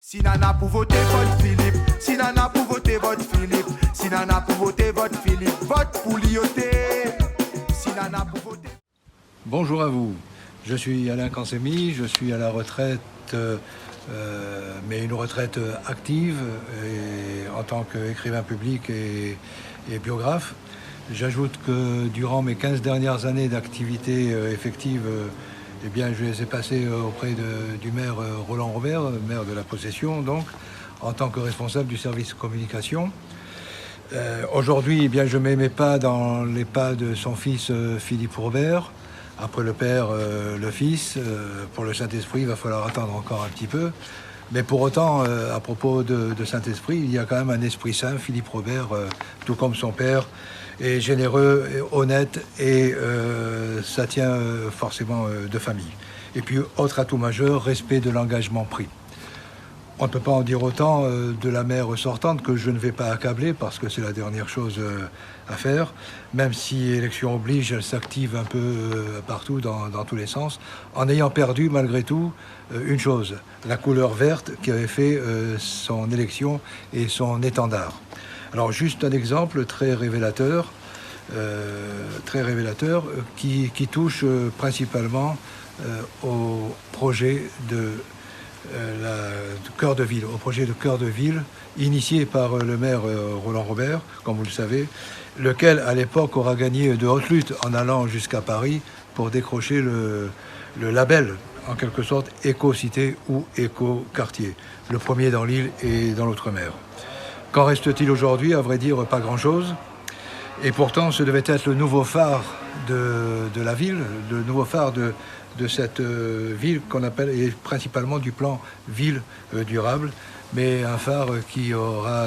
Si Nana pour voter vote Philippe, si Nana pour voter vote Philippe, si Nana pour voter vote Philippe, vote pour Lyoté. Si Nana pour voter. Bonjour à vous, je suis Alain Cansemi, je suis à la retraite, mais une retraite active et en tant qu'écrivain public et biographe. J'ajoute que durant mes 15 dernières années d'activité effective, eh bien, je les ai passées auprès du maire Roland Robert, maire de la Possession, donc, en tant que responsable du service communication. Aujourd'hui, eh bien, je ne m'aimais pas dans les pas de son fils Philippe Robert. Après le père, le fils. Pour le Saint-Esprit, il va falloir attendre encore un petit peu. Mais pour autant, à propos de Saint-Esprit, il y a quand même un esprit saint. Philippe Robert, tout comme son père, est généreux, honnête et ça tient forcément de famille. Et puis, autre atout majeur, respect de l'engagement pris. On ne peut pas en dire autant de la maire sortante que je ne vais pas accabler parce que c'est la dernière chose à faire. Même si élection oblige, elle s'active un peu partout dans tous les sens, en ayant perdu malgré tout une chose, la couleur verte qui avait fait son élection et son étendard. Alors juste un exemple très révélateur qui touche principalement au projet de cœur de ville, au projet de cœur de ville initié par le maire Roland Robert, comme vous le savez, lequel à l'époque aura gagné de haute lutte en allant jusqu'à Paris pour décrocher le label, en quelque sorte, éco-cité ou éco-quartier, le premier dans l'île et dans l'outre-mer. Qu'en reste-t-il aujourd'hui? À vrai dire, pas grand-chose. Et pourtant, ce devait être le nouveau phare de la ville, le nouveau phare de cette ville qu'on appelle, et principalement du plan ville durable, mais un phare qui n'aura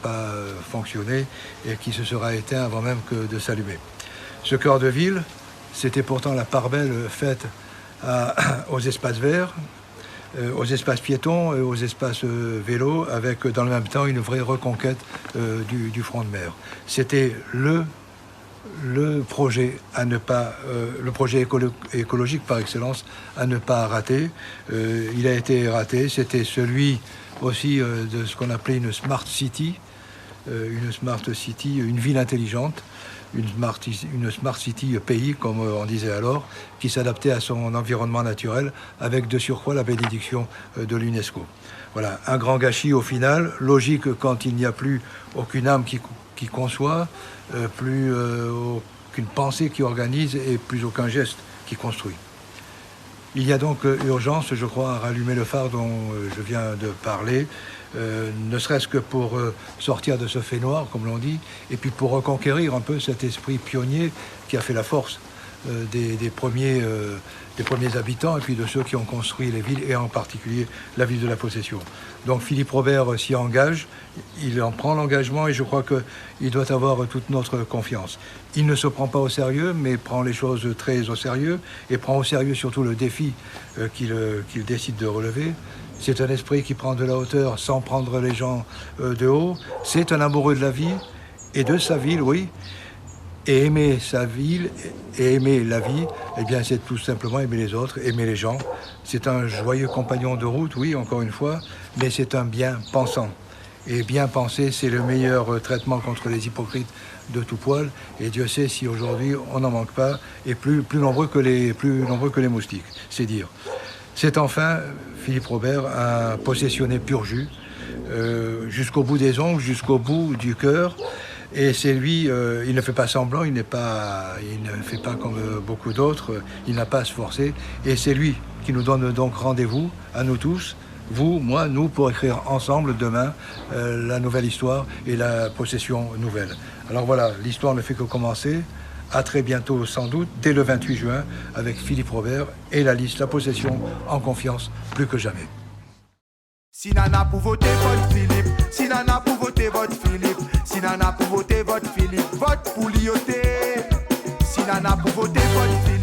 pas fonctionné et qui se sera éteint avant même que de s'allumer. Ce cœur de ville, c'était pourtant la part belle faite aux espaces verts, aux espaces piétons et aux espaces vélos, avec dans le même temps une vraie reconquête du front de mer. C'était le projet à ne pas, le projet écologique par excellence à ne pas rater. Il a été raté. C'était celui aussi de ce qu'on appelait une smart city, une ville intelligente. Une smart city pays, comme on disait alors, qui s'adaptait à son environnement naturel, avec de surcroît la bénédiction de l'UNESCO. Voilà, un grand gâchis au final, logique quand il n'y a plus aucune âme qui conçoit, plus aucune pensée qui organise et plus aucun geste qui construit. Il y a donc urgence, je crois, à rallumer le phare dont je viens de parler, ne serait-ce que pour sortir de ce fait noir, comme l'on dit, et puis pour reconquérir un peu cet esprit pionnier qui a fait la force des premiers habitants et puis de ceux qui ont construit les villes, et en particulier la ville de la Possession. Donc Philippe Robert s'y engage, il en prend l'engagement et je crois qu'il doit avoir toute notre confiance. Il ne se prend pas au sérieux, mais prend les choses très au sérieux et prend au sérieux surtout le défi qu'il décide de relever. C'est un esprit qui prend de la hauteur sans prendre les gens de haut. C'est un amoureux de la vie et de sa ville, oui. Et aimer sa ville et aimer la vie, eh bien, c'est tout simplement aimer les autres, aimer les gens. C'est un joyeux compagnon de route, oui, encore une fois, mais c'est un bien pensant. Et bien penser, c'est le meilleur traitement contre les hypocrites de tout poil. Et Dieu sait si aujourd'hui on n'en manque pas, et plus nombreux que les moustiques, c'est dire. C'est enfin, Philippe Robert, un possessionné pur jus, jusqu'au bout des ongles, jusqu'au bout du cœur. Et c'est lui, il ne fait pas semblant, il ne fait pas comme beaucoup d'autres, il n'a pas à se forcer. Et c'est lui qui nous donne donc rendez-vous, à nous tous, vous, moi, nous, pour écrire ensemble demain la nouvelle histoire et la Possession nouvelle. Alors voilà, l'histoire ne fait que commencer. À très bientôt, sans doute, dès le 28 juin, avec Philippe Robert et la liste La Possession en confiance, plus que jamais. Si Nana pour voter vote Philippe, si Nana pour voter vote Philippe, si Nana pour voter vote Philippe, vote pour Lyoté. Si Nana pour voter vote Philippe.